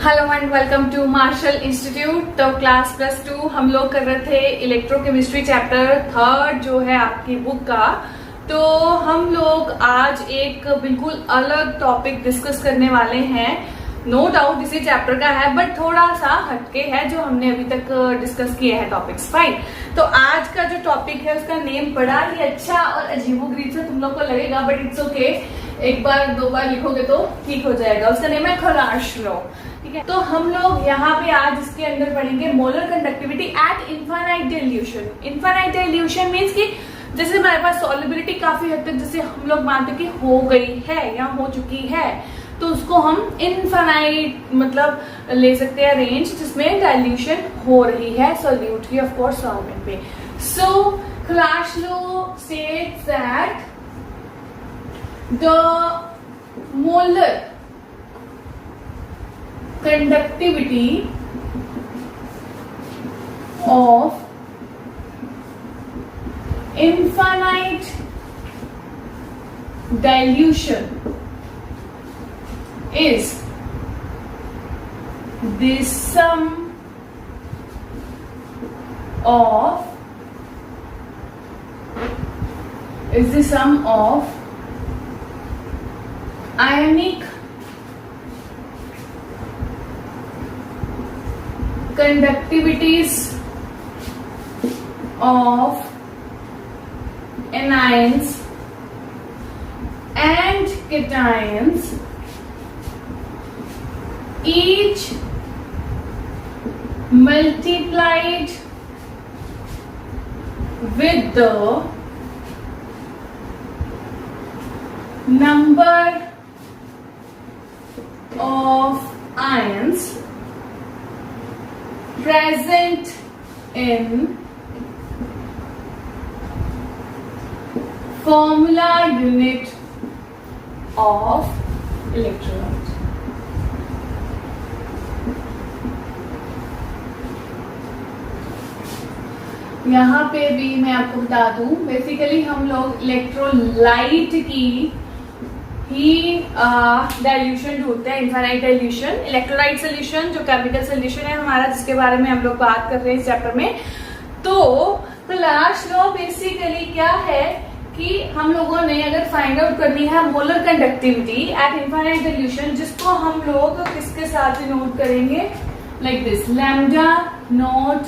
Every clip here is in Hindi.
Hello and welcome to Marshall Institute. तो क्लास +2 हम लोग कर रहे थे इलेक्ट्रोकेमिस्ट्री चैप्टर 3 जो है आपकी बुक का। तो हम लोग आज एक बिल्कुल अलग टॉपिक डिस्कस करने वाले हैं। नो डाउट इसी चैप्टर का है बट थोड़ा सा हटके है जो हमने अभी तक डिस्कस किए हैं टॉपिक्स। फाइन। तो आज का जो टॉपिक है उसका नेम बड़ा ही अच्छा और अजीबोगरीब से तुम लोग को लगेगा बट इट्स ओके, एक बार दो बार लिखोगे तो ठीक हो जाएगा। उसका नेम है खलाश लॉ। ठीक है, तो हम लोग यहाँ पे आज इसके अंदर पढ़ेंगे molar conductivity at infinite dilution. Infinite dilution means कि जैसे हमारे पास सॉल्युबिलिटी काफी हद तक जैसे हम लोग मानते कि हो गई है या हो चुकी है, तो उसको हम इनफाइनाइट मतलब ले सकते हैं रेंज जिसमें डाइल्यूशन हो रही है सॉल्यूट की, ऑफ कोर्स सॉल्वेंट पे। So Kohlrausch law states that the molar conductivity of infinite dilution is the sum of ionic conductivities of anions and cations, each multiplied with the number of ions present in formula unit of electrolyte। यहाँ पे भी मैं आपको बता दूं, बेसिकली हम लोग इलेक्ट्रोलाइट की ही डाइल्यूशन ढूंढते हैं, इनफाइनाइट डाइल्यूशन। इलेक्ट्रोलाइट सोल्यूशन जो केमिकल सोल्यूशन है हमारा, जिसके बारे में हम लोग बात कर रहे हैं इस चैप्टर में। तो खलाश लॉ बेसिकली क्या है कि हम लोगों ने अगर फाइंड आउट करनी है molar conductivity at infinite dilution, जिसको हम लोग किसके साथ नोट करेंगे, like this, lambda not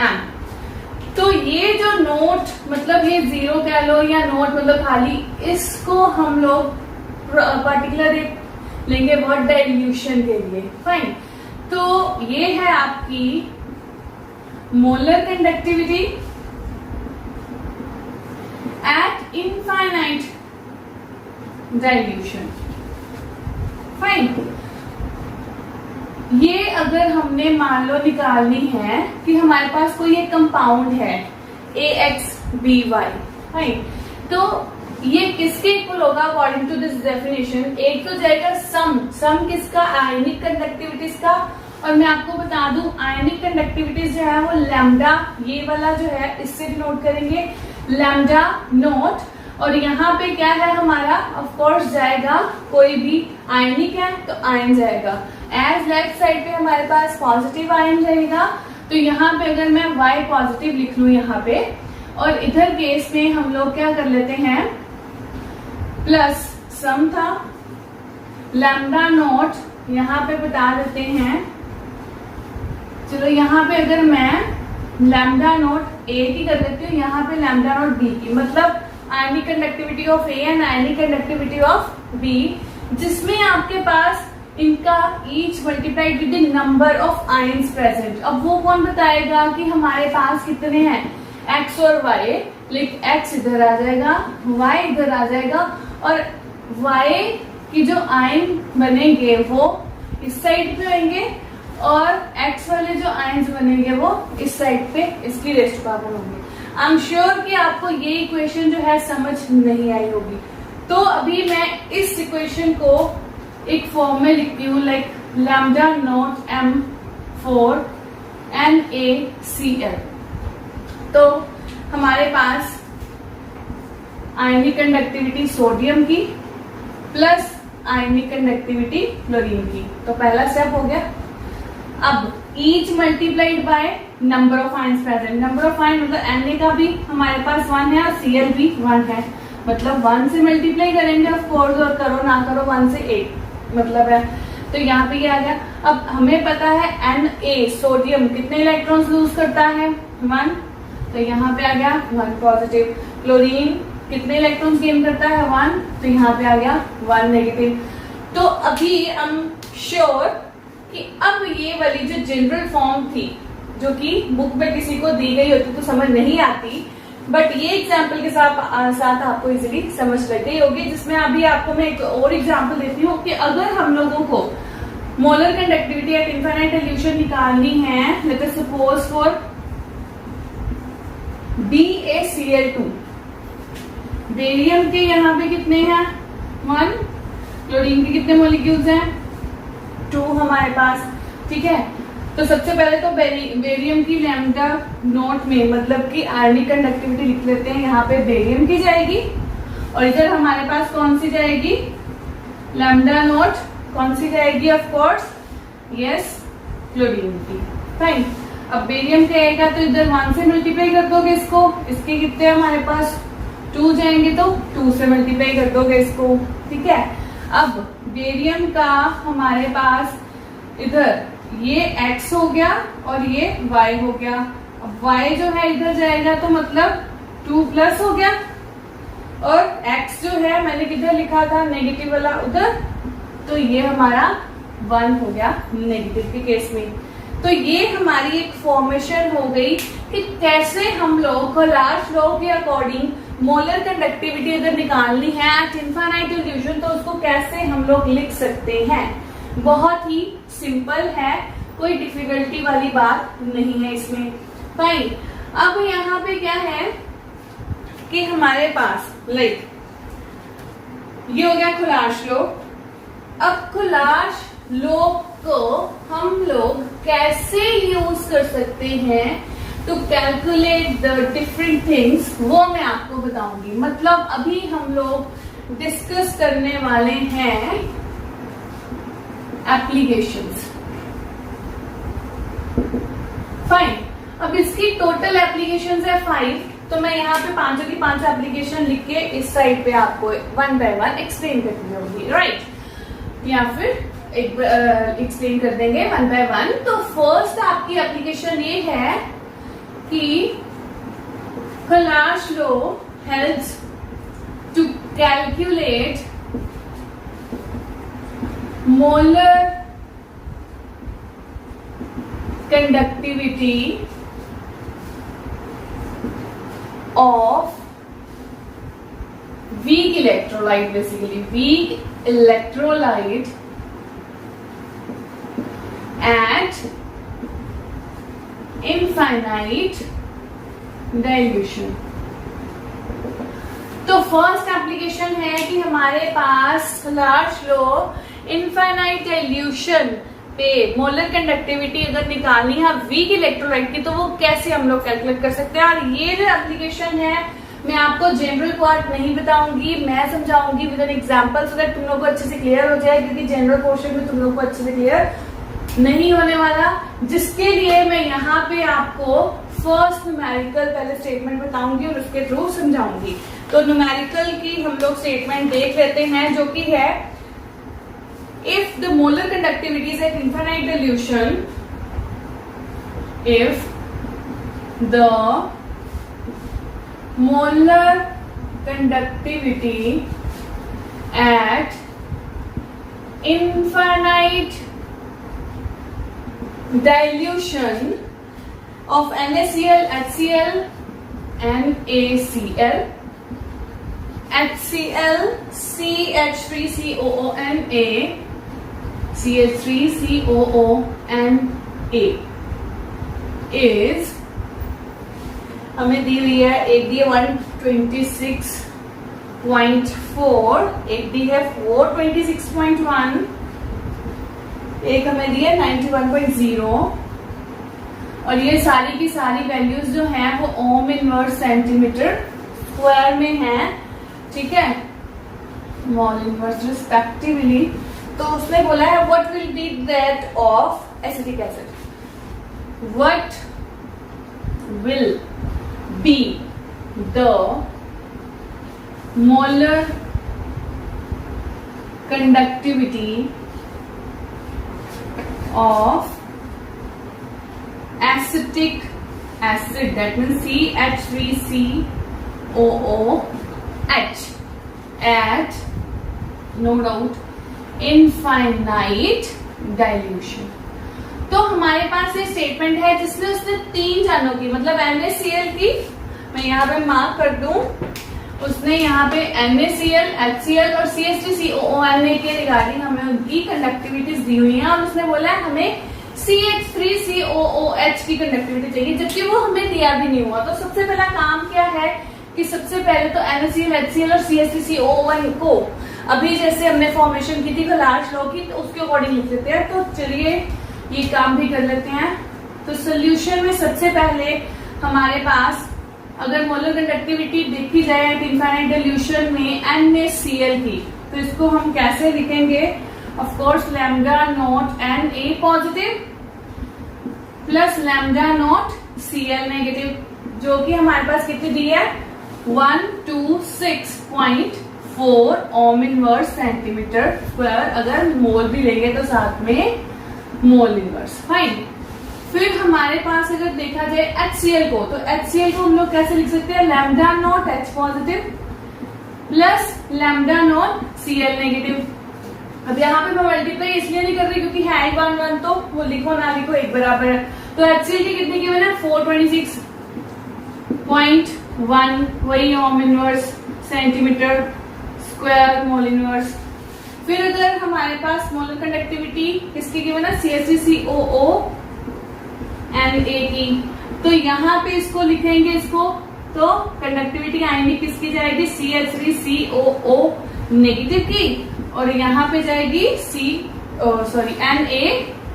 M. तो ये जो नोट मतलब ये जीरो कह लो या नोट मतलब खाली, इसको हम लोग पर्टिकुलर एक लेंगे बहुत डाइल्यूशन के लिए। फाइन। तो ये है आपकी molar conductivity at infinite dilution. Fine. ये अगर हमने मान लो निकालनी है कि हमारे पास कोई एक कंपाउंड है AXBY, राइट, तो ये किसके इक्वल होगा अकॉर्डिंग टू दिस डेफिनेशन? एक तो जाएगा सम किसका, आयनिक कंडक्टिविटीज का। और मैं आपको बता दूं आयनिक कंडक्टिविटीज जो है वो लैम्डा, ये वाला जो है इससे डिनोट करेंगे लैम्डा नोट। और यहाँ पे क्या है हमारा, ऑफ कोर्स जाएगा कोई भी आयनिक है तो आयन जाएगा। एज लेफ्ट साइड पे हमारे पास पॉजिटिव आयन रहेगा, तो यहाँ पे अगर मैं Y पॉजिटिव लिख लू यहाँ पे, और इधर केस में हम लोग क्या कर लेते हैं, प्लस सम था लैम्डा नोट यहाँ पे बता देते हैं। चलो यहाँ पे अगर मैं लैम्डा नोट A की कर देती हूँ, यहाँ पे लैम्डा नोट B की, मतलब ionic conductivity of A and ionic conductivity of B, जिसमें आपके पास इनका each multiplied with the number of ions present. अब वो कौन बताएगा कि हमारे पास कितने हैं, X और Y। लाइक X इधर आ जाएगा, Y इधर आ जाएगा, और Y की जो आयन बनेंगे वो इस साइड पे होंगे, और X वाले जो आयंस बनेंगे वो इस साइड पे इसकी रेस्ट पावर होंगे। आई एम श्योर कि आपको ये इक्वेशन जो है समझ नहीं आई होगी। तो अभी मैं इस इक्वेशन को एक फॉर्म में लिखती हूँ, like lambda naught M4 NaCl। तो हमारे पास आयनिक कंडक्टिविटी सोडियम की प्लस आयनिक कंडक्टिविटी क्लोरीन की। तो पहला स्टेप हो गया। अब each multiplied by number of ions present. Number of ion मतलब Na का भी हमारे पास 1 है और Cl भी 1 है, मतलब 1 से मल्टीप्लाई करेंगे ऑफ कोर्स, और करो ना करो 1 से 8 मतलब है। तो यहाँ पे क्या आ गया। अब हमें पता है Na सोडियम कितने इलेक्ट्रॉन्स लूज करता है 1, तो यहाँ पे आ गया 1 पॉजिटिव। क्लोरीन कितने इलेक्ट्रॉन्स गेन करता है 1, तो यहाँ पे आ गया 1 नेगेटिव। तो अभी हम श्योर कि अब ये वाली जो जनरल फॉर्म थी जो कि बुक में किसी को दी गई होती तो समझ नहीं आती, बट ये एग्जाम्पल के साथ आपको इजीली समझ लग गई होगी। जिसमें अभी आपको मैं एक और एग्जाम्पल देती हूँ कि अगर हम लोगों को molar conductivity at infinite solution निकालनी है, let us suppose for BaCl2, barium के यहाँ पे कितने हैं 1, क्लोरीन के कितने मॉलिक्यूल्स हैं 2 हमारे पास, ठीक है। तो सबसे पहले तो बेरियम की लैम्डा नोट में मतलब कि आयनिक कंडक्टिविटी लिख लेते हैं। यहाँ पे बेरियम की जाएगी और इधर हमारे पास कौन सी जाएगी, लैम्डा नोट कौन सी जाएगी, ऑफ कोर्स यस क्लोरीन की। फाइन। अब बेरियम का आएगा तो इधर 1 से मल्टीप्लाई कर दोगे इसको, इसके कितने हमारे पास 2 जाएंगे तो 2 से मल्टीप्लाई कर दोगे इसको, ठीक है। अब बेरियम का हमारे पास इधर ये x हो गया और ये y हो गया। अब y जो है इधर जाएगा तो मतलब 2 प्लस हो गया, और x जो है मैंने किधर लिखा था नेगेटिव वाला उधर, तो ये हमारा 1 हो गया नेगेटिव के केस में। तो ये हमारी एक फॉर्मेशन हो गई कि कैसे हम लोग कोलार्स लॉ के अकॉर्डिंग मोलर कंडक्टिविटी अगर निकालनी है एट इनफाइनाइट सॉल्यूशन तो उसको कैसे हम लोग लिख सकते हैं। बहुत ही सिंपल है, कोई डिफिकल्टी वाली बात नहीं है इसमें। फाइन। अब यहाँ पे क्या है कि हमारे पास लाइक ये हो गया कोलार्स लॉ। अब कोलार्स लॉ को हम लोग कैसे यूज कर सकते हैं to calculate the different things, वो मैं आपको बताऊंगी। मतलब अभी हम लोग डिस्कस करने वाले हैं एप्लीकेशंस। फाइन। अब इसकी टोटल एप्लीकेशंस है 5, तो मैं यहाँ पे 5 की 5 एप्लीकेशन लिख के इस साइड पे आपको 1 बाय 1 एक्सप्लेन करती होगी, राइट, या फिर एक्सप्लेन कर देंगे 1 बाय 1। तो फर्स्ट आपकी एप्लीकेशन ये है कि Kohlrausch law helps to calculate molar conductivity of weak electrolyte, basically weak electrolyte at infinite dilution। तो फर्स्ट एप्लीकेशन है कि हमारे पास कोलार्स लॉ इनफाइनाइट डाइल्यूशन पे मोलर कंडक्टिविटी अगर निकालनी है वीक इलेक्ट्रोलाइट की, तो वो कैसे हम लोग कैलकुलेट कर सकते हैं। और ये जो एप्लीकेशन है मैं आपको जनरल पार्ट नहीं बताऊंगी, मैं समझाऊंगी with an example so that तुम लोग को अच्छे से क्लियर हो जाए, क्योंकि जनरल पोर्शन में तुम लोग को अच्छे से क्लियर नहीं होने वाला। जिसके लिए मैं यहाँ पे आपको फर्स्ट न्यूमेरिकल पहले स्टेटमेंट बताऊंगी और उसके थ्रू समझाऊंगी। तो न्यूमेरिकल की हम लोग स्टेटमेंट देख लेते हैं, जो कि है if the molar conductivity is at infinite dilution, if the molar conductivity at infinite dilution of NaCl, HCl, NaCl, HCl, CH3COONA, CH3COONA is हमें दी हुई है, एक दी है 126.4, एक दी है 426.1, एक हमें दी है 91.0, और ये सारी की सारी वैल्यूज जो हैं वो ओम इनवर्स सेंटीमीटर स्क्वायर में हैं, ठीक है। Mole inverse respectively. तो उसने बोला है what will be that of acetic acid, what will be the molar conductivity of acetic acid, that means CH3COOH at no doubt infinite dilution। तो हमारे पास ये स्टेटमेंट है जिसमें उसने 3 जानों की मतलब NaCl की, मैं यहाँ पे मार्क कर दूं, उसने यहाँ पे NaCl, HCl और CH3COONA के रिगार्डिंग हमें उनकी कंडक्टिविटीज दी हुई हैं और उसने बोला है हमें CH3COOH की कंडक्टिविटी चाहिए, जबकि वो हमें दिया भी नहीं हुआ। तो सबसे पहला काम क्या है कि सबसे पहले तो NaCl, HCl और CH3COOH को अभी जैसे हमने फॉर्मेशन की थी लार्ज लॉ की, तो उसके अकॉर्डिंग लिख लेते हैं। तो चलिए ये काम भी कर लेते हैं। तो सोल्यूशन में सबसे पहले हमारे पास अगर मोलर कंडक्टिविटी देखी जाए एट इनफाइनाइट डिल्यूशन में NaCl की, तो इसको हम कैसे लिखेंगे? Of course lambda nought Na positive plus lambda nought Cl negative, जो कि हमारे पास कितनी दी है 126.4 ओम इनवर्स सेंटीमीटर स्क्वायर। अगर मोल भी लेंगे तो साथ में मोल इनवर्स। फाइन। फिर हमारे पास अगर देखा जाए HCl को, तो HCl को हम लोग कैसे लिख सकते हैं? Lambda nought H positive plus lambda nought Cl negative. अब यहाँ पे मैं मल्टीप्लाई इसलिए नहीं कर रही क्योंकि है 1 तो वो लिखो ना लिखो एक बराबर है। तो HCl की कितनी की है? 426.1 वही ohm inverse centimetre square mole inverse. फिर अगर हमारे पास मोलर कंडक्टिविटी किसकी की है? CH3COONA की, तो यहाँ पे इसको लिखेंगे इसको, तो कंडक्टिविटी आएंगी किसकी जाएगी? CH3COO नेगेटिव की, और यहाँ पे जाएगी Na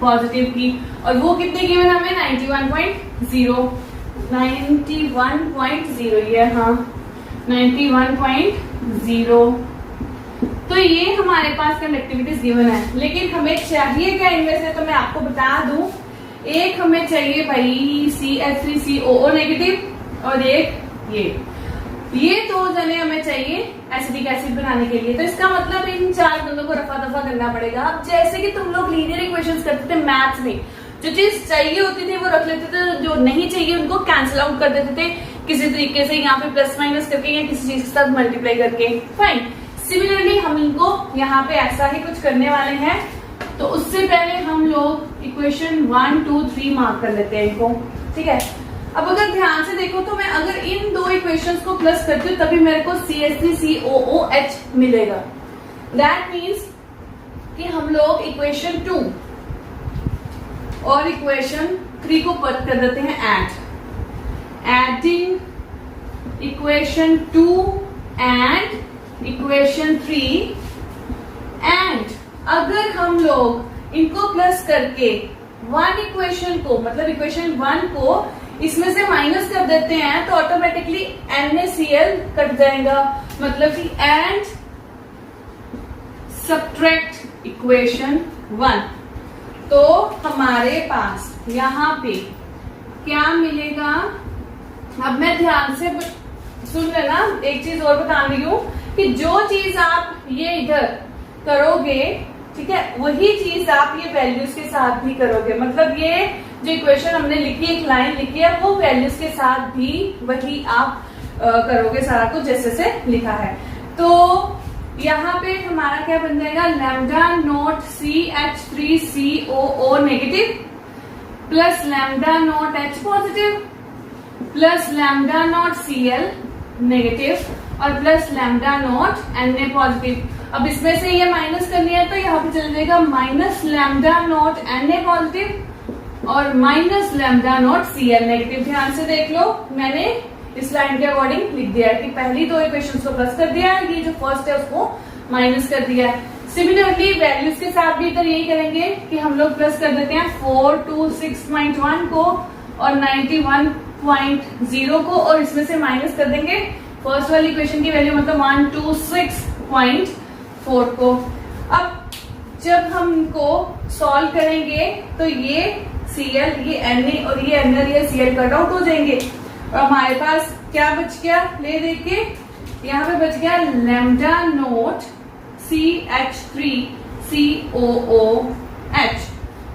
पॉजिटिव की। और वो कितने की है हमें? 91.0 ये, हाँ 91.0। तो ये हमारे पास कंडक्टिविटीज गिवन है, लेकिन हमें चाहिए क्या इनमें से? तो मैं आपको बता दूं, एक हमें चाहिए भाई CH3COO नेगेटिव और एक ये 2 जने हमें चाहिए एसिटिक एसिड बनाने के लिए। तो इसका मतलब इन 4 दोनों को रफा दफा करना पड़ेगा। अब जैसे कि तुम लोग लीनियर इक्वेशंस करते थे मैथ्स में, जो चीज चाहिए होती थी वो रख लेते थे, जो नहीं चाहिए उनको कैंसिल आउट कर देते थे किसी तरीके से, यहाँ पे प्लस माइनस करके या किसी चीज के साथ मल्टीप्लाई करके। फाइन। सिमिलरली हम इनको यहाँ पे ऐसा ही कुछ करने वाले हैं। तो उससे पहले हम लोग इक्वेशन 1, 2, 3 मार्क कर लेते हैं इनको, ठीक है। अब अगर ध्यान से देखो तो मैं अगर इन 2 इक्वेशंस को प्लस करती हूँ तभी मेरे को CH3COOH मिलेगा। दैट मीन्स कि हम लोग इक्वेशन 2 और इक्वेशन 3 को पद कर देते हैं adding equation 2 and equation 3, and अगर हम लोग इनको प्लस करके 1 इक्वेशन को मतलब इक्वेशन 1 को इसमें से माइनस कर देते हैं तो ऑटोमेटिकली NaCl कट जाएगा, मतलब कि एंड सब्ट्रैक्ट इक्वेशन 1। तो हमारे पास यहाँ पे क्या मिलेगा? अब मैं ध्यान से सुन लेना, एक चीज और बता रही हूँ कि जो चीज आप ये इधर करोगे, ठीक है, वही चीज आप ये वैल्यूज के साथ भी करोगे। मतलब ये जो इक्वेशन हमने लिखी, एक लाइन लिखी है, वो वैल्यूज के साथ भी वही आप करोगे सारा कुछ जैसे से लिखा है। तो यहाँ पे हमारा क्या बन जाएगा? Lambda nought CH3COO negative plus lambda nought H positive plus lambda nought Cl negative और plus lambda nought Na positive. अब इसमें से ये माइनस करनी है तो यहाँ पे चल जाएगा minus lambda nought Na positive और minus lambda nought Cl negative. ध्यान से देख लो, मैंने इस लाइन के अकॉर्डिंग लिख दिया है कि पहली 2 इक्वेशंस को प्लस कर दिया है, ये जो फर्स्ट है उसको माइनस कर दिया है। सिमिलरली वैल्यूज के साथ भी इधर यही करेंगे कि हम लोग प्लस कर देते हैं 426.1 को और 91.0 को, और इसमें से माइनस कर देंगे फर्स्ट वाली इक्वेशन की वैल्यू मतलब 126.4 4 को। अब जब हम इनको सॉल्व करेंगे तो ये Cl, ये Na और ये Nl, ये Cl कट आउट हो जाएंगे और हमारे पास क्या बच गया, ले देखिए यहाँ पे बच गया लैम्डा नोट CH3COOH,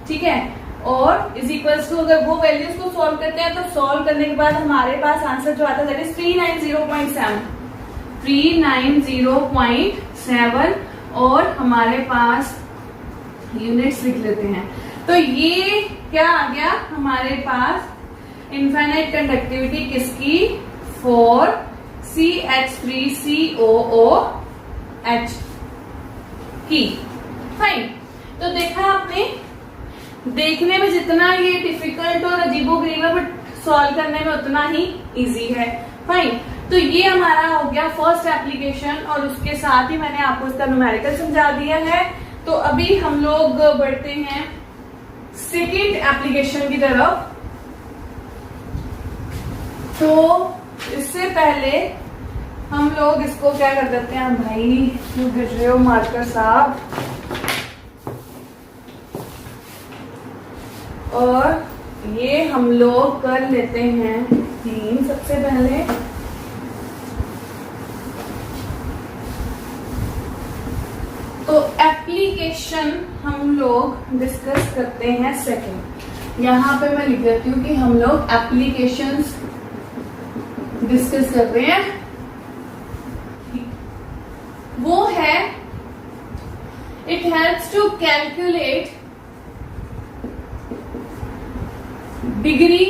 ठीक है। और इज इक्वल्स टू, अगर वो वैल्यूज को सॉल्व करते हैं तो सॉल्व करने के बाद हमारे पास आंसर जो आता है दैट इज 390.7 और हमारे पास यूनिट्स लिख लेते हैं। तो ये क्या आ गया हमारे पास, इनफाइनाइट कंडक्टिविटी किसकी, फॉर CH3COOH की। फाइन, तो देखा आपने, देखने में जितना ये डिफिकल्ट और अजीबोगरीब है बट सॉल्व करने में उतना ही इजी है। फाइन, तो ये हमारा हो गया फर्स्ट एप्लीकेशन और उसके साथ ही मैंने आपको इसका न्यूमेरिकल समझा दिया है। तो अभी हम लोग बढ़ते हैं सेकेंड एप्लीकेशन की तरफ। तो इससे पहले हम लोग इसको क्या कर देते हैं, भाई क्यों गिर रहे हो मार्कर साहब, और ये हम लोग कर लेते हैं 3 सबसे पहले। तो एप्लीकेशन हम लोग डिस्कस करते हैं सेकंड। यहाँ पे मैं लिख देती हूँ कि हम लोग एप्लीकेशंस डिस्कस कर रहे हैं। वो है, it helps to calculate degree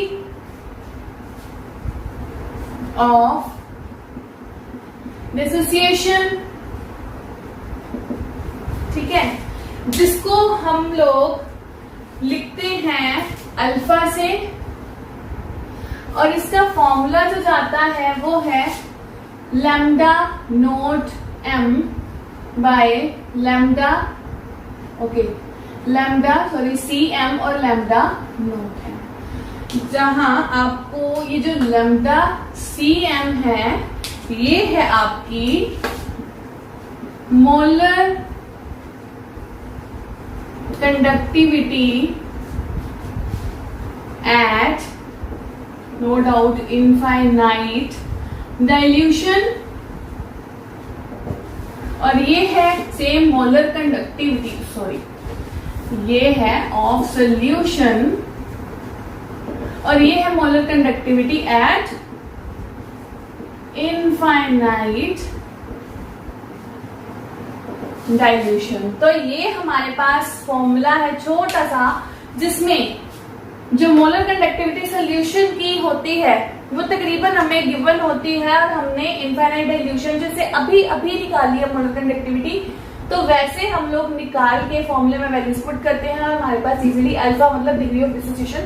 of dissociation, ठीक है, जिसको हम लोग लिखते हैं अल्फा से, और इसका फॉर्मूला जो जाता है वो है lambda note m by lambda, okay, lambda sorry cm और लैम्डा नोट है, जहां आपको ये जो लैम्डा cm है ये है आपकी molar conductivity at, no doubt, infinite dilution, और ये है सेम मोलर कंडक्टिविटी, सॉरी ये है ऑफ सोल्यूशन, और ये है molar conductivity at infinite dilution. तो ये हमारे पास फॉर्मूला है छोटा सा, जिसमें जो मोलर कंडक्टिविटी सोल्यूशन की होती है वो तकरीबन हमें गिवन होती है, और हमने इनफाइनाइट डाइल्यूशन जैसे अभी अभी निकाली है मोलर कंडक्टिविटी, तो वैसे हम लोग निकाल के फॉर्मूले में वैल्यूज पुट करते हैं और हमारे पास इजीली अल्फा मतलब डिग्री ऑफ डिसोसिएशन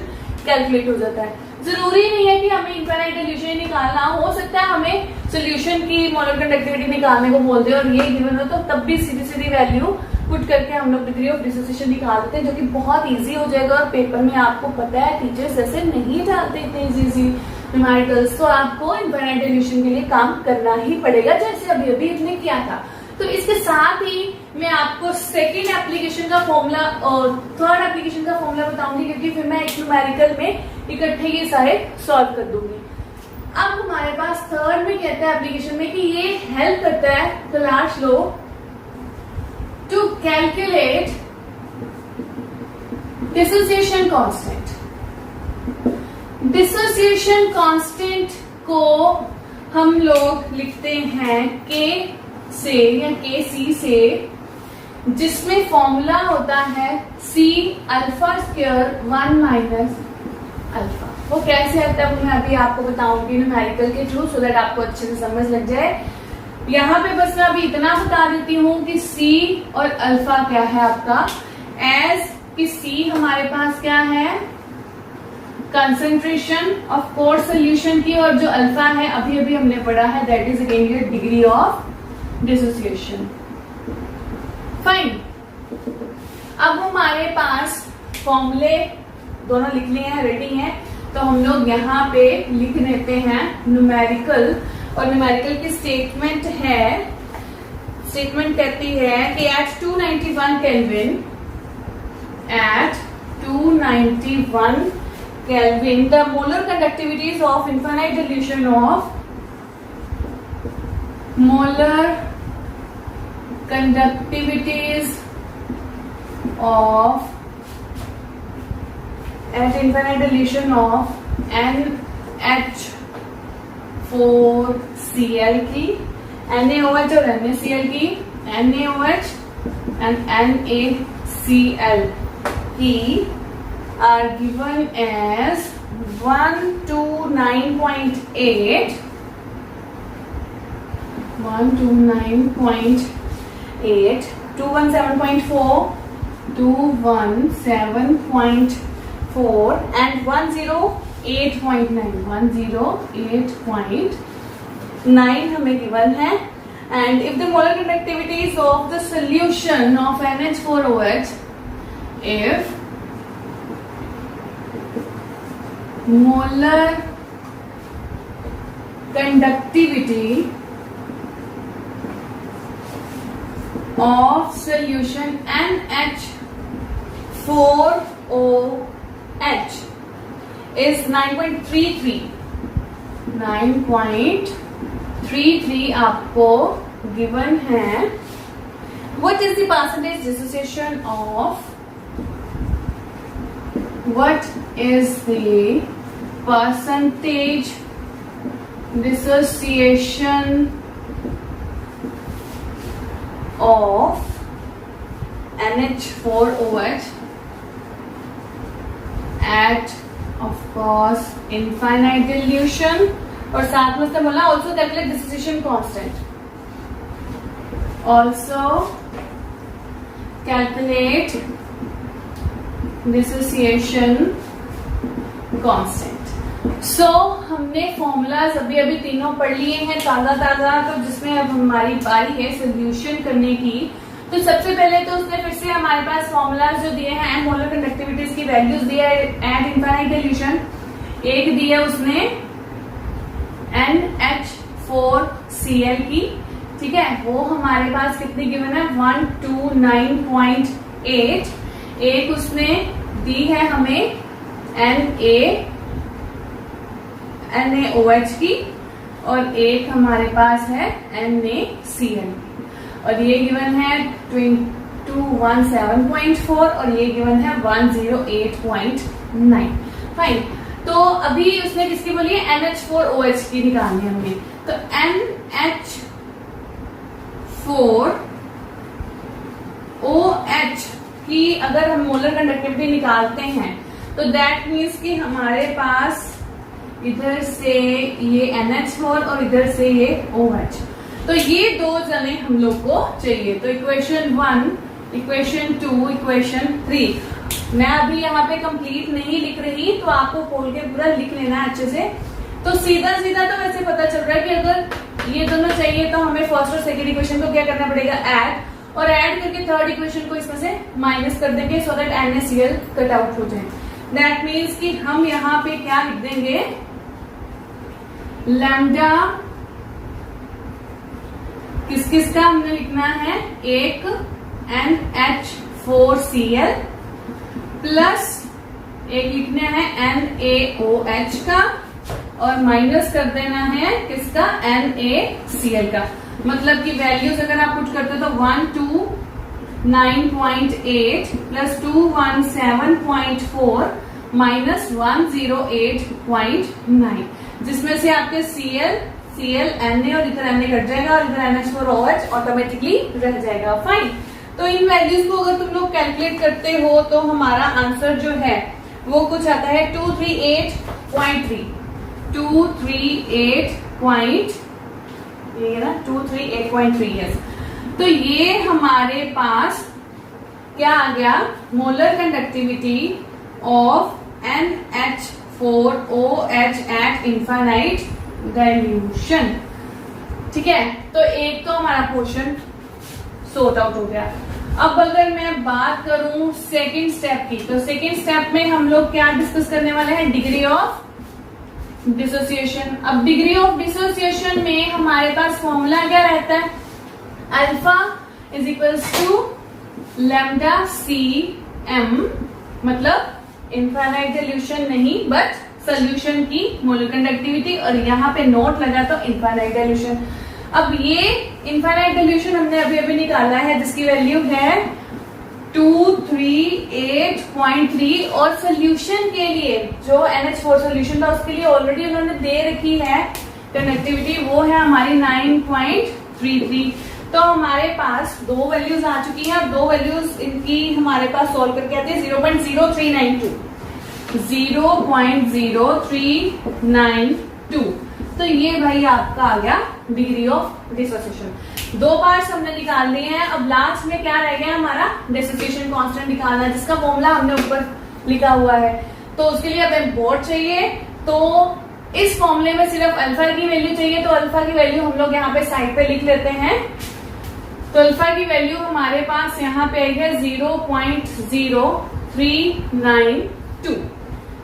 कैलकुलेट हो जाता है। जरूरी नहीं है कि हमें इनफाइनाइट डाइल्यूशन निकालना, हो सकता है हमें सोल्यूशन की मोलर कंडक्टिविटी निकालने को बोल दे और ये गिवन हो तो तब भी सीधी सीधी वैल्यू पुट करके हम लोग डिग्री ऑफ डिसोसिएशन निकाल देते हैं, जो कि बहुत इजी हो जाएगा। और पेपर में आपको पता है टीचर्स ऐसे नहीं डालते इतने इजी न्यूमेरिकल्स, तो आपको इनफाइनाइट डाइल्यूशन के लिए काम करना ही पड़ेगा, जैसे अभी अभी इसने किया था। तो इसके साथ ही मैं आपको सेकेंड एप्लीकेशन का फॉर्मूला और थर्ड एप्लीकेशन का फॉर्मूला बताऊंगी, क्योंकि फिर मैं एक न्यूमेरिकल में इकट्ठे ये सारे सॉल्व कर दूंगी। अब हमारे पास थर्ड में कहता है एप्लीकेशन में कि ये हेल्प करता है, Kohlrausch law, to calculate dissociation constant. Dissociation constant को हम लोग लिखते हैं के से या के सी से, जिसमें फॉर्मूला होता है C alpha square 1 minus alpha. वो कैसे आता है वो मैं अभी आपको बताऊंगी न्यूमेरिकल के थ्रू, सो दैट आपको अच्छे से समझ लग जाए। यहाँ पे बस मैं अभी इतना बता देती हूँ कि सी और अल्फा क्या है आपका, एज कि सी हमारे पास क्या है, कंसेंट्रेशन ऑफ कोर्स सोल्यूशन की, और जो अल्फा है अभी अभी हमने पढ़ा है that is again your degree of dissociation. Fine, अब हमारे पास फॉर्मूले दोनों लिख लिए हैं, रेडी हैं, तो हम लोग यहाँ पे लिख देते हैं न्यूमेरिकल, और न्यूमेरिकल की स्टेटमेंट है स्टेटमेंट कहती है कि at 291 Kelvin, at 291 Kelvin, the molar conductivities of infinite dilution of molar conductivities of at infinite dilution of NH4Cl की, NaOH और NaCl की, NaOH and NaCl की are given as 129.8, 129.8, 217.4, 217.4 and 108.9, 108.9 हमें given है. And if the molar conductivities of the solution of NH4OH, if molar conductivity of solution NH4OH is 9.33, 9.33 आपको given है. What is the percentage dissociation of, what is the percentage dissociation of NH4OH at, of course, infinite dilution. और साथ में उसने बोला also calculate dissociation constant, also calculate dissociation constant. So हमने फॉर्मूलाज अभी अभी तीनों पढ़ लिए हैं ताजा ताजा. तो जिसमें अब हमारी बारी है सोल्यूशन करने की. तो सबसे पहले तो उसने फिर से हमारे पास फॉर्मूलाज जो दिए हैं मोलर कंडक्टिविटीज की वैल्यूज दिया है एट इनफाइनाइट डिल्यूशन. एक दी है उसने NH4Cl की, ठीक है, वो हमारे पास कितनी गिवन है 129.8. एक उसने दी है हमें NaOH की और एक हमारे पास है NaCl और ये गिवन है 217.4 और ये गिवन है 108.9. फाइन. तो अभी उसने किसकी बोली है NH4OH की निकालनी है हमने. तो NH4OH की अगर हम मोलर कंडक्टिविटी निकालते हैं तो दैट मीन्स कि हमारे पास इधर से ये NH4 और इधर से ये OH. तो ये दो जने हम लोग को चाहिए. तो इक्वेशन 1, इक्वेशन 2, इक्वेशन 3 मैं अभी यहाँ पे कंप्लीट नहीं लिख रही, तो आपको खोल के पूरा लिख लेना अच्छे से. तो सीधा सीधा तो वैसे पता चल रहा है कि अगर ये दोनों चाहिए तो हमें फर्स्ट और सेकेंड इक्वेशन को क्या करना पड़ेगा ऐड, और ऐड करके थर्ड इक्वेशन को इसमें से माइनस कर देंगे so that NaCl cut out हो जाए. दैट मीन्स कि हम यहाँ पे क्या लिख देंगे लैम्डा किस किस का हमने लिखना है, एक NH4Cl प्लस एक लिखना है NaOH का और माइनस कर देना है किसका NaCl का. मतलब कि वैल्यूज अगर आप पुट करते हो तो 129.8 प्लस 217.4 माइनस 108.9 जिसमें से आपके Cl, Na और इधर Na कट जाएगा और इधर NH4OH ऑटोमेटिकली रह जाएगा. फाइन. तो इन वैल्यूज को अगर तुम लोग कैलकुलेट करते हो तो हमारा आंसर जो है वो कुछ आता है 238.3, 238.3 यस. तो ये हमारे पास क्या आ गया molar conductivity of NH4OH eight infinite dilution. ठीक है, तो एक तो हमारा पोर्शन सॉर्ट आउट हो गया. अब अगर मैं बात करूं सेकंड स्टेप की, तो सेकंड स्टेप में हम लोग क्या डिस्कस करने वाले हैं डिग्री ऑफ डिसोसिएशन. अब डिग्री ऑफ डिसोसिएशन में हमारे पास फॉर्मूला क्या रहता है alpha is equals to lambda C M, मतलब इनफाइनाइट सोल्यूशन नहीं बट सोल्यूशन की मोलर कंडक्टिविटी, और यहाँ पे नोट लगा तो इनफाइनाइट सोल्यूशन। अब ये इनफाइनाइट सोल्यूशन हमने अभी अभी निकाला है जिसकी वैल्यू है 238.3, और सोल्यूशन के लिए जो NH4 सोल्यूशन था उसके लिए ऑलरेडी उन्होंने दे रखी है कंडक्टिविटी, वो है हमारी 9.33। तो हमारे पास दो वैल्यूज आ चुकी हैं। अब दो वैल्यूज इनकी हमारे पास सॉल्व करके आती है 0.0392, 0.0392। तो ये भाई आपका आ गया डिग्री ऑफ डिसोसिएशन। दो पार्ट्स हमने निकाल लिए हैं। अब लास्ट में क्या रह गया हमारा, डिसोसिएशन कांस्टेंट निकालना है, जिसका फॉर्मूला हमने ऊपर लिखा हुआ है। तो उसके लिए हमें बोर्ड चाहिए, तो इस फॉर्मूले में सिर्फ अल्फा की वैल्यू चाहिए। तो अल्फा की वैल्यू हम लोग यहाँ पे साइड पे लिख लेते हैं। तो अल्फा की वैल्यू हमारे पास यहाँ पे आई है 0.0392।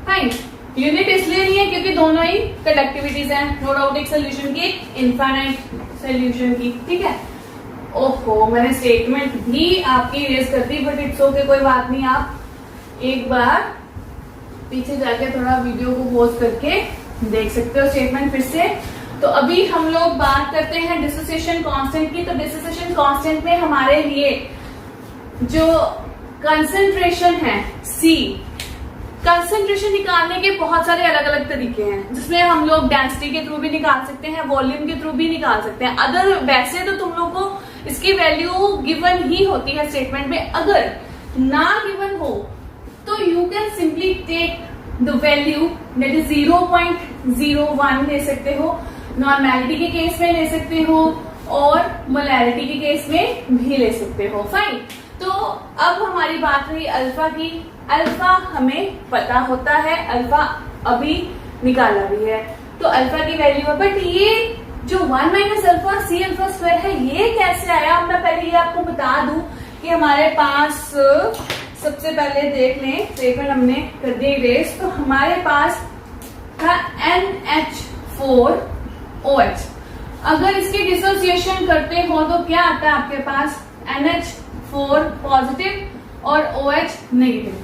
फाइन, यूनिट इसलिए नहीं है क्योंकि दोनों ही कंडक्टिविटीज हैं, नो डाउट, एक सोल्यूशन की एक इनफाइनाइट सोल्यूशन की। ठीक है, ओहो मैंने स्टेटमेंट भी आपकी रेज कर दी, बट इट्स ओके, कोई बात नहीं। आप एक बार पीछे जाके थोड़ा वीडियो को पॉज करके देख सकते हो स्टेटमेंट फिर से। तो अभी हम लोग बात करते हैं डिसोसिएशन कांस्टेंट की। तो डिसोसिएशन कांस्टेंट में हमारे लिए जो कंसंट्रेशन है सी, कंसंट्रेशन निकालने के बहुत सारे अलग अलग तरीके हैं, जिसमें हम लोग डेंसिटी के थ्रू भी निकाल सकते हैं, वॉल्यूम के थ्रू भी निकाल सकते हैं। अगर वैसे तो तुम लोग को इसकी वैल्यू गिवन ही होती है स्टेटमेंट में। अगर ना गिवन हो तो you can simply take the value that is 0.01 ले सकते हो, नॉर्मेलिटी के केस में ले सकते हो और मोलैरिटी के केस में भी ले सकते हो। फाइन, तो अब हमारी बात रही अल्फा की। अल्फा हमें पता होता है, अल्फा अभी निकाला भी है, तो अल्फा की वैल्यू है। बट ये जो 1 minus alpha C alpha square है, ये कैसे आया? अब मैं पहले ये आपको बता दूं कि हमारे पास सबसे पहले देख लें, स्टेटमेंट हमने कर दी इरेज। तो हमारे पास था NH4OH। अगर इसकी डिसोसिएशन करते हो तो क्या आता है आपके पास? NH4 पॉजिटिव और OH नेगेटिव।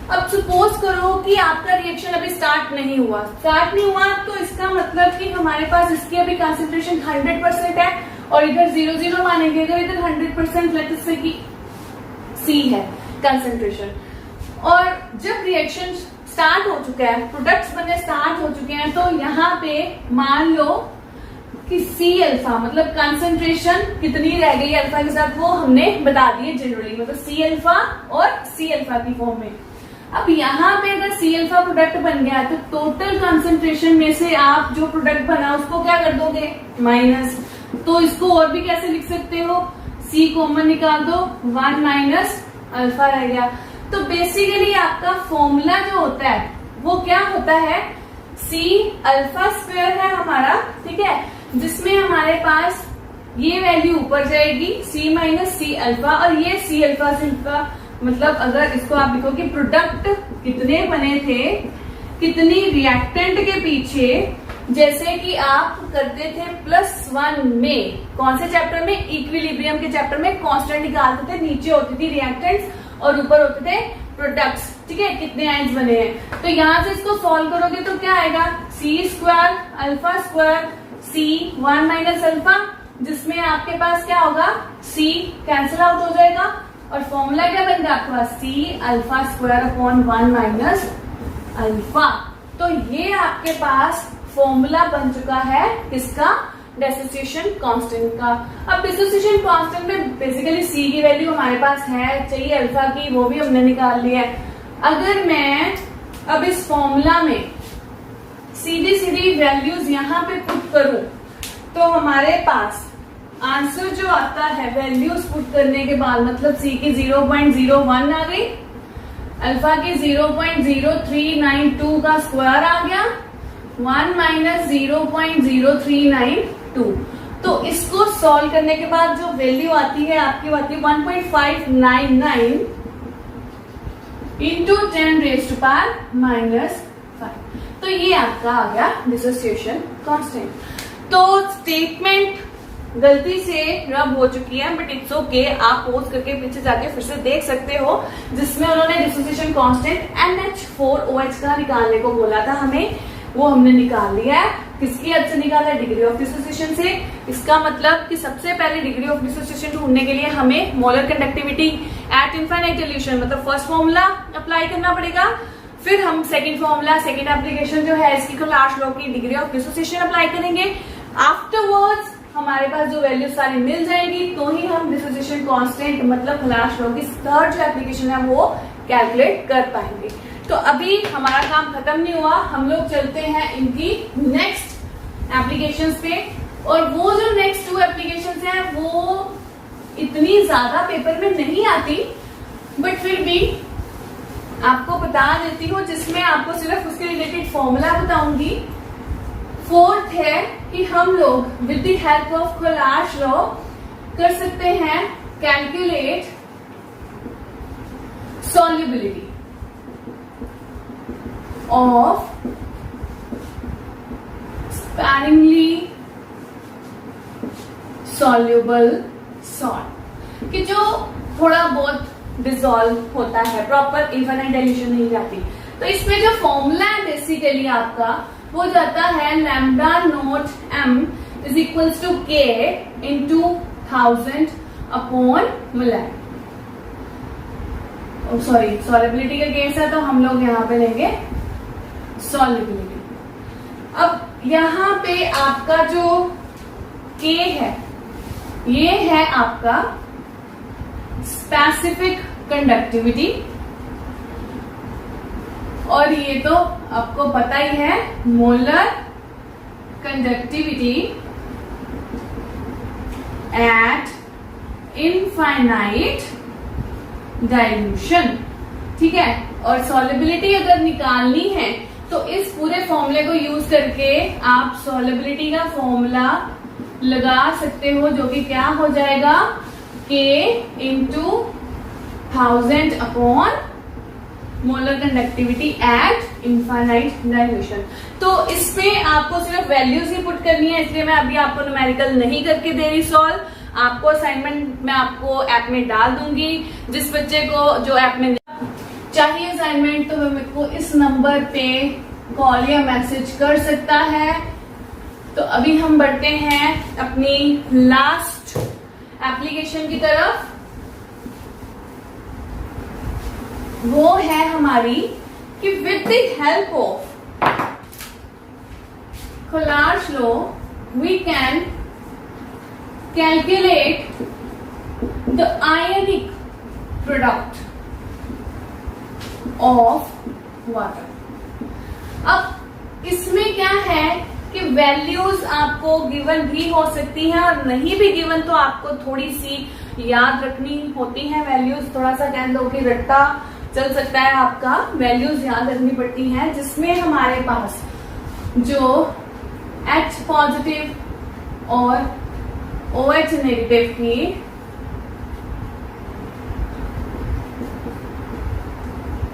अब सपोज करो कि आपका रिएक्शन अभी स्टार्ट नहीं हुआ, तो इसका मतलब कि हमारे पास इसकी अभी कंसंट्रेशन 100% है और इधर 0 मानेंगे, तो इधर 100% लेट्स से कि C है कंसंट्रेशन। और जब रिएक्शन स्टार्ट हो चुका है, प्रोडक्ट्स बनने स्टार्ट हो चुके हैं, तो यहाँ पे मान लो कि सी अल्फा मतलब कंसंट्रेशन कितनी रह गई अल्फा के साथ, वो हमने बता दिए जनरली, मतलब सी अल्फा और सी अल्फा की फॉर्म में। अब यहाँ पे अगर सी अल्फा प्रोडक्ट बन गया तो टोटल कंसंट्रेशन में से आप जो प्रोडक्ट बना उसको क्या कर दोगे? माइनस। तो इसको और भी कैसे लिख सकते हो? सी कॉमन निकाल दो, 1 माइनस अल्फा रह गया। तो बेसिकली आपका फॉर्मूला जो होता है वो क्या होता है? सी अल्फा स्क्वायर है हमारा, ठीक है, जिसमें हमारे पास ये वैल्यू ऊपर जाएगी सी माइनस सी अल्फा, और ये सी अल्फा से अल्फा, मतलब अगर इसको आप लिखो कि प्रोडक्ट कितने बने थे, कितनी रिएक्टेंट के पीछे, जैसे कि आप करते थे +1 में, कौन से चैप्टर में? इक्विलिब्रियम के चैप्टर में कांस्टेंट निकालते थे, नीचे होती थी रिएक्टेंट्स और ऊपर होते थे प्रोडक्ट्स, ठीक है, कितने आयंस बने हैं। तो यहां से इसको सॉल्व करोगे तो क्या आएगा? सी स्क्वायर अल्फा स्क्वायर सी 1 माइनस अल्फा, जिसमें आपके पास क्या होगा? सी कैंसिल आउट हो जाएगा और फॉर्मूला क्या बन गया आपके पास? C alpha square upon 1 minus alpha. तो ये आपके पास फॉर्मूला बन चुका है किसका? डिसोसिएशन कांस्टेंट का। अब डिसोसिएशन कांस्टेंट में बेसिकली सी की वैल्यू हमारे पास है, चाहिए अल्फा की, वो भी हमने निकाल लिया है। अगर मैं अब इस फॉर्मूला में सीधी सीधी वैल्यूज यहाँ पे पुट करूं तो हमारे पास आंसर जो आता है वैल्यूज पुट करने के बाद, मतलब सी की 0.01 आ गई, अल्फा की 0.0392 का स्क्वायर आ गया, 1 माइनस 0.0392। तो इसको सॉल्व करने के बाद जो वैल्यू आती है आपकी, आती है 1.599 इंटू 10⁻⁻⁵। तो ये आपका आ गया डिसोसिएशन कांस्टेंट। तो स्टेटमेंट गलती से रब हो चुकी है, बट इट्स ओके, आप पोज करके पीछे जाके फिर से देख सकते हो, जिसमें उन्होंने डिसोसिएशन कांस्टेंट NH4OH का निकालने को बोला था हमें, वो हमने निकाल लिया है। किसकी हद से निकाला? डिग्री ऑफ डिसोसिएशन से। इसका मतलब कि सबसे पहले डिग्री ऑफ डिसोसिएशन ढूंढने के लिए हमें molar conductivity at infinite dilution मतलब फर्स्ट फॉर्मूला अप्लाई करना पड़ेगा, फिर हम सेकंड फॉर्मूला, सेकंड एप्लीकेशन जो है इसकी कोलाश लॉ की डिग्री ऑफ डिसोसिएशन अप्लाई करेंगे। आफ्टरवर्ड्स हमारे पास जो वैल्यू सारी मिल जाएगी तो ही हम डिसोसिएशन कांस्टेंट मतलब कोलाश लॉ की थर्ड जो एप्लीकेशन है वो कैलकुलेट कर पाएंगे। तो अभी हमारा काम खत्म नहीं हुआ, हम लोग चलते हैं इनकी नेक्स्ट एप्लीकेशंस पे। और वो जो नेक्स्ट 2 एप्लीकेशंस हैं वो इतनी ज्यादा पेपर में नहीं आती, बट फिर भी आपको बता देती हूँ, जिसमें आपको सिर्फ उसके रिलेटेड फॉर्मूला बताऊंगी। फोर्थ है कि हम लोग with the help of Kohlrausch law कर सकते हैं calculate solubility of sparingly soluble salt, कि जो थोड़ा बहुत डिसॉल्व होता है, प्रॉपर इनफाइनाइट डाइल्यूशन नहीं जाती। तो इसमें जो फॉर्मूला है बेसिकली आपका वो जाता है lambda not M is equals to K into 1000 upon molar. Sorry, solubility का केस है तो हम लोग यहाँ पे लेंगे सॉल्युबिलिटी। अब यहाँ पे आपका जो K है ये है आपका स्पेसिफिक कंडक्टिविटी, और ये तो आपको पता ही है molar conductivity at infinite dilution. ठीक है, और सॉल्युबिलिटी अगर निकालनी है तो इस पूरे फॉर्मूले को यूज करके आप सॉल्युबिलिटी का फॉर्मूला लगा सकते हो, जो कि क्या हो जाएगा K into 1000 upon molar conductivity at infinite dilution. तो इसमें आपको सिर्फ वैल्यूज ही पुट करनी है, इसलिए मैं अभी आपको न्यूमेरिकल नहीं करके दे रही सॉल्व। आपको असाइनमेंट मैं आपको ऐप में डाल दूंगी। जिस बच्चे को जो ऐप में चाहिए असाइनमेंट तो वो मेरे को इस नंबर पे कॉल या मैसेज कर सकता है। तो अभी हम बढ़ते हैं अपनी लास्ट एप्लीकेशन की तरफ। वो है हमारी कि with the help of Kohlrausch law we can calculate the ionic product of water. अब इसमें क्या है कि वैल्यूज आपको गिवन भी हो सकती हैं और नहीं भी गिवन तो आपको थोड़ी सी याद रखनी होती है वैल्यूज। थोड़ा सा कह दो कि रट्टा चल सकता है आपका, वैल्यूज याद रखनी पड़ती हैं, जिसमें हमारे पास जो H पॉजिटिव और OH नेगेटिव की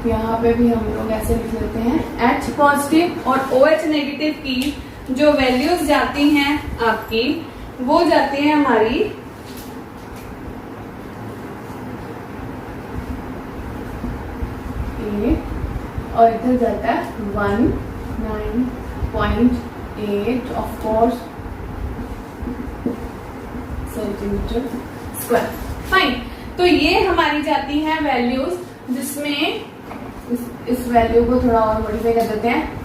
यहाँ पे भी हम लोग ऐसे लिख लेते हैं, H पॉजिटिव और OH नेगेटिव की जो वैल्यूज जाती हैं आपकी वो जाती है हमारी और इधर जाता है 19.8 of course centimetre square. Fine, तो ये हमारी जाती हैं वैल्यूज, जिसमें इस वैल्यू को थोड़ा और मॉडिफाई कर देते हैं।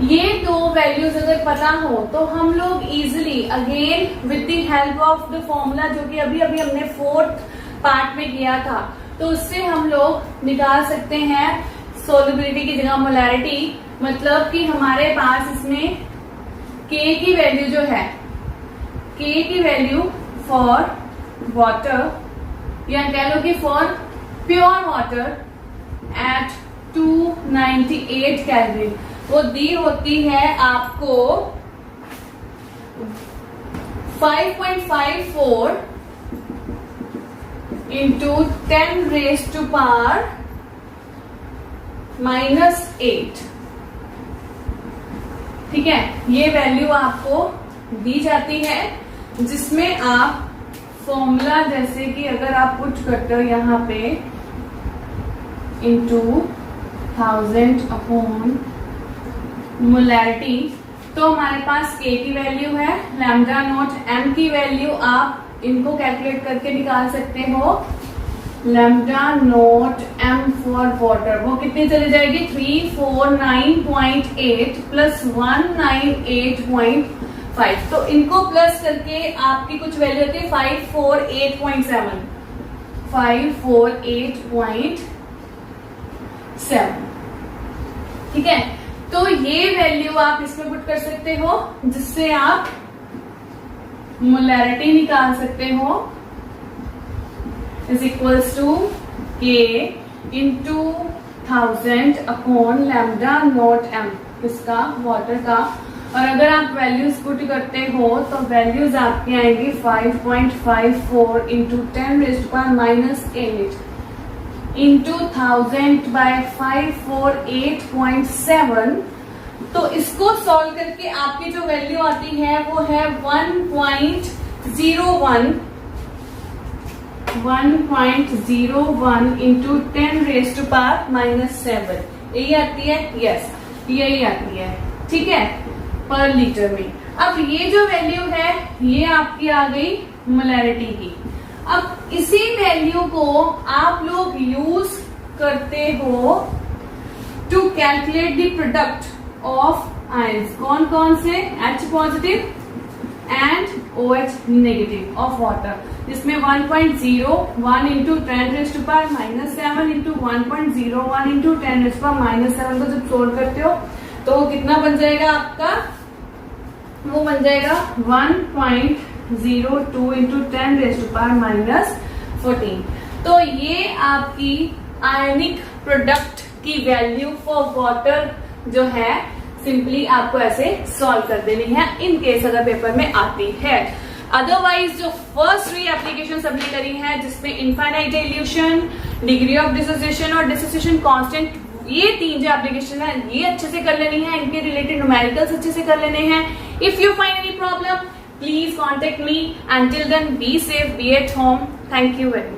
ये दो वैल्यूज अगर पता हो तो हम लोग easily again with the help of the formula जो कि अभी अभी हमने 4th पार्ट में किया था, तो उससे हम लोग निकाल सकते हैं सोल्युबिलिटी की जगह मोलैरिटी। मतलब कि हमारे पास इसमें K की वैल्यू जो है, K की वैल्यू फॉर वाटर या कह लो कि for pure water at 298 calorie वो दी होती है आपको 5.54 इंटू 10 रेज टू पावर -8। ठीक है, ये वैल्यू आपको दी जाती है, जिसमें आप फॉर्मूला जैसे कि अगर आप पुट करते हो यहाँ पे इनटू 1000 अपॉन मोलैरिटी, तो हमारे पास K की वैल्यू है, लैम्डा नॉट M की वैल्यू आप इनको कैलकुलेट करके निकाल सकते हो। Lambda naught M for water वो कितनी चली जाएगी 349.8 प्लस 198.5, तो इनको प्लस करके आपकी कुछ वैल्यू होती है 548.7 ठीक है। तो ये वैल्यू आप इसमें पुट कर सकते हो जिससे आप मोलैरिटी निकाल सकते हो is equals to K into 1000 upon lambda naught M किसका वाटर का। और अगर आप वैल्यूज पुट करते हो तो वैल्यूज आपकी आएंगी 5.54 इंटू 10⁻⁻8 इंटू 1000 बाय 548.7। तो इसको सॉल्व करके आपकी जो वैल्यू आती है वो है 1.01 इंटू 10⁻⁻7 यही आती है, यस यही आती है, ठीक है, पर लीटर में। अब ये जो वैल्यू है ये आपकी आ गई मोलैरिटी की। अब इसी वैल्यू को आप लोग यूज करते हो to calculate the product of ions. कौन कौन से? H positive and OH negative of water, जिसमें 1.01 इंटू 10⁻⁻7 इंटू 1.01 इंटू 10⁻⁻7 को जब सोल्व करते हो तो कितना बन जाएगा आपका? वो बन जाएगा 1.02 इंटू 10⁻⁻14। तो ये आपकी आयनिक प्रोडक्ट की वैल्यू फॉर वाटर जो है सिंपली आपको ऐसे सॉल्व कर देनी है इन केस अगर पेपर में आती है। अदरवाइज जो फर्स्ट 3 एप्लीकेशन सबने करी है जिसमें infinite evolution, degree of dissociation और डिसोसिएशन कांस्टेंट, ये 3 जो एप्लीकेशन है ये अच्छे से कर लेनी है, इनके रिलेटेड न्यूमेरिकल्स अच्छे से कर लेने हैं। If you find any problem please contact me. Until then, be safe, be at home. Thank you very much.